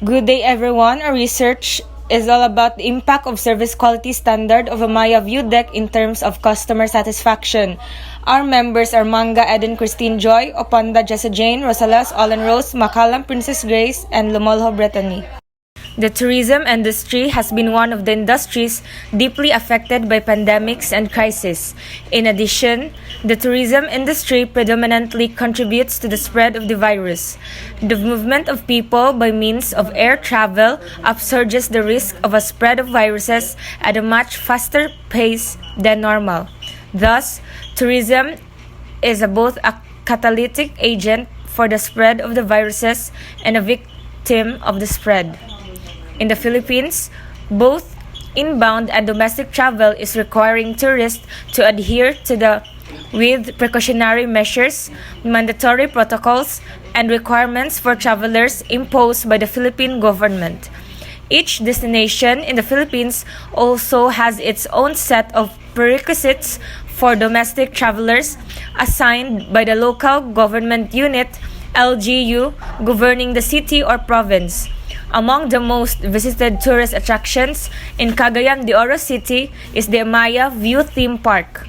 Good day everyone. Our research is all about the impact of service quality standard of Amaya ViewDeck in terms of customer satisfaction. Our members are Manga Eden Christine Joy, Opanda Jessa Jane, Rosalas Olin Rose, Makalam Princess Grace, and Lumolho Brittany. The tourism industry has been one of the industries deeply affected by pandemics and crises. In addition, the tourism industry predominantly contributes to the spread of the virus. The movement of people by means of air travel upsurges the risk of a spread of viruses at a much faster pace than normal. Thus, tourism is both a catalytic agent for the spread of the viruses and a victim of the spread. In the Philippines, both inbound and domestic travel is requiring tourists to adhere to with precautionary measures, mandatory protocols, and requirements for travelers imposed by the Philippine government. Each destination in the Philippines also has its own set of prerequisites for domestic travelers assigned by the local government unit, LGU, governing the city or province. Among the most visited tourist attractions in Cagayan de Oro City is the Amaya View Theme Park.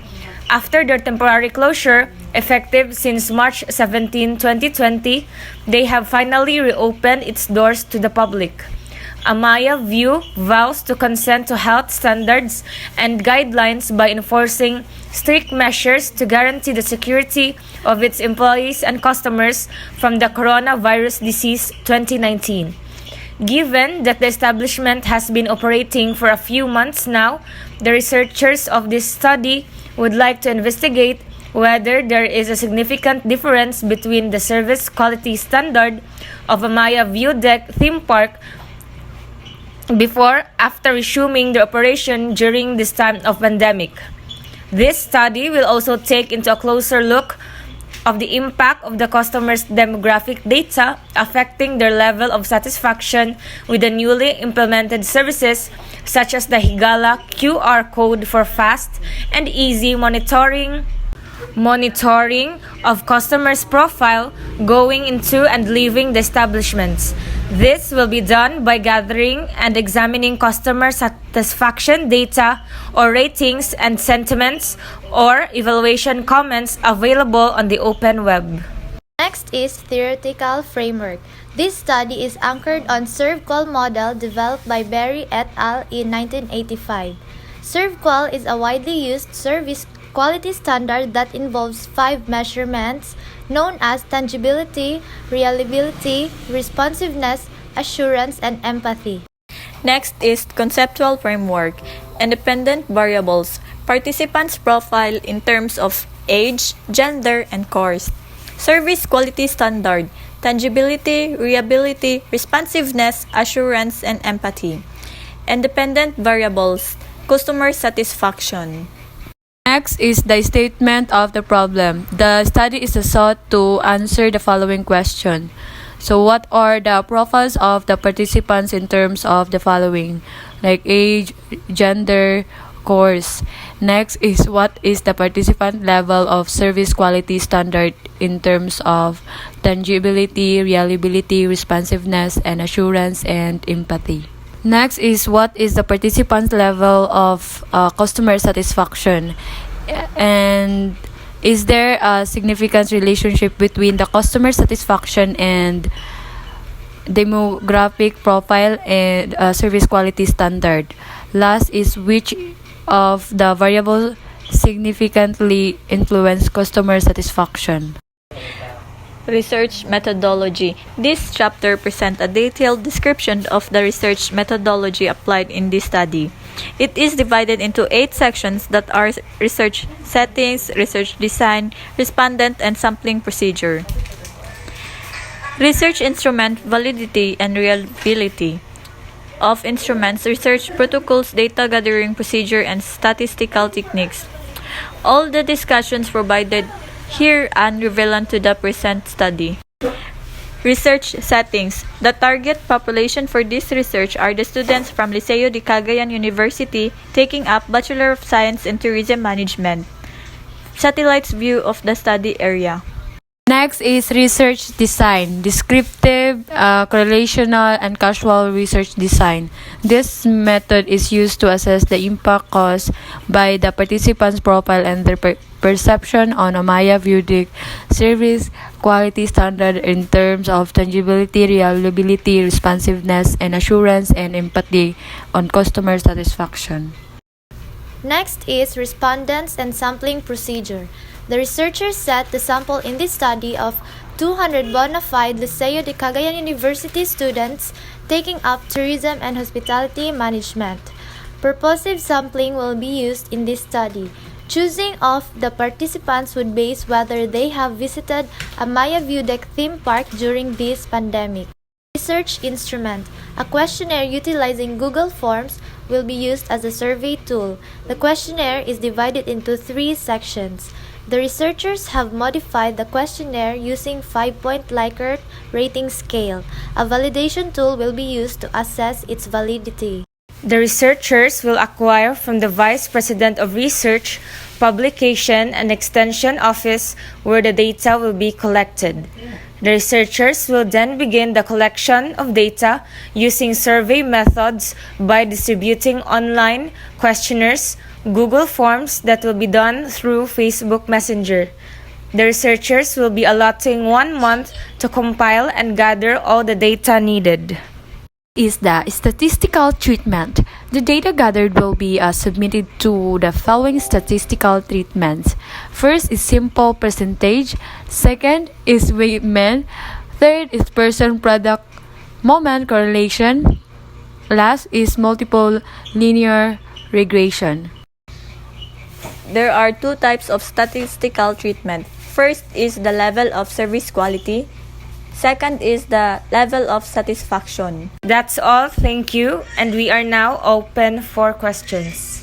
After their temporary closure, effective since March 17, 2020, they have finally reopened its doors to the public. Amaya View vows to consent to health standards and guidelines by enforcing strict measures to guarantee the security of its employees and customers from the coronavirus disease 2019. Given that the establishment has been operating for a few months now, the researchers of this study would like to investigate whether there is a significant difference between the service quality standard of Amaya ViewDeck theme park after resuming the operation during this time of pandemic. This study will also take into a closer look of the impact of the customers' demographic data affecting their level of satisfaction with the newly implemented services such as the Higala QR code for fast and easy monitoring of customers' profile going into and leaving the establishments. This will be done by gathering and examining customer satisfaction data or ratings and sentiments or evaluation comments available on the open web. Next is theoretical framework. This study is anchored on ServQual model developed by Berry et al. In 1985. ServQual is a widely used service quality standard that involves 5 measurements known as tangibility, reliability, responsiveness, assurance, and empathy. Next is conceptual framework. Independent variables. Participants' profile in terms of age, gender, and course. Service quality standard. Tangibility, reliability, responsiveness, assurance, and empathy. Independent variables. Customer satisfaction. Next is the statement of the problem. The study is sought to answer the following question. So what are the profiles of the participants in terms of the following, like age, gender, course? Next is what is the participant level of service quality standard in terms of tangibility, reliability, responsiveness, and assurance and empathy. Next is what is the participant's level of customer satisfaction, and is there a significant relationship between the customer satisfaction and demographic profile and service quality standard. Last is which of the variables significantly influence customer satisfaction. Research methodology. This chapter presents a detailed description of the research methodology applied in this study. It is divided into 8 sections that are research settings, research design, respondent, and sampling procedure. Research instrument validity and reliability of instruments, research protocols, data gathering procedure, and statistical techniques. All the discussions provided here are relevant to the present study. Research settings. The target population for this research are the students from Liceo de Cagayan University taking up Bachelor of Science in Tourism Management. Satellite view of the study area. Next is research design, descriptive, correlational, and causal research design. This method is used to assess the impact caused by the participants' profile and their perception on Amaya Vudic service quality standard in terms of tangibility, reliability, responsiveness, and assurance and empathy on customer satisfaction. Next is respondents and sampling procedure. The researchers set the sample in this study of 200 bona fide Liceo de Cagayan University students taking up tourism and hospitality management. Purposive sampling will be used in this study. Choosing of the participants would base whether they have visited Amaya View Deck theme park during this pandemic. Research instrument. A questionnaire utilizing Google Forms will be used as a survey tool. The questionnaire is divided into 3 sections. The researchers have modified the questionnaire using 5-point Likert rating scale. A validation tool will be used to assess its validity. The researchers will acquire from the Vice President of Research, Publication, and Extension Office where the data will be collected. The researchers will then begin the collection of data using survey methods by distributing online questionnaires, Google Forms that will be done through Facebook Messenger. The researchers will be allotting 1 month to compile and gather all the data needed. Is the statistical treatment. The data gathered will be submitted to the following statistical treatments. First is simple percentage. Second is Weightman. Third is person product moment correlation. Last is multiple linear regression. There are 2 types of statistical treatment. First is the level of service quality. Second is the level of satisfaction. That's all, thank you, and we are now open for questions.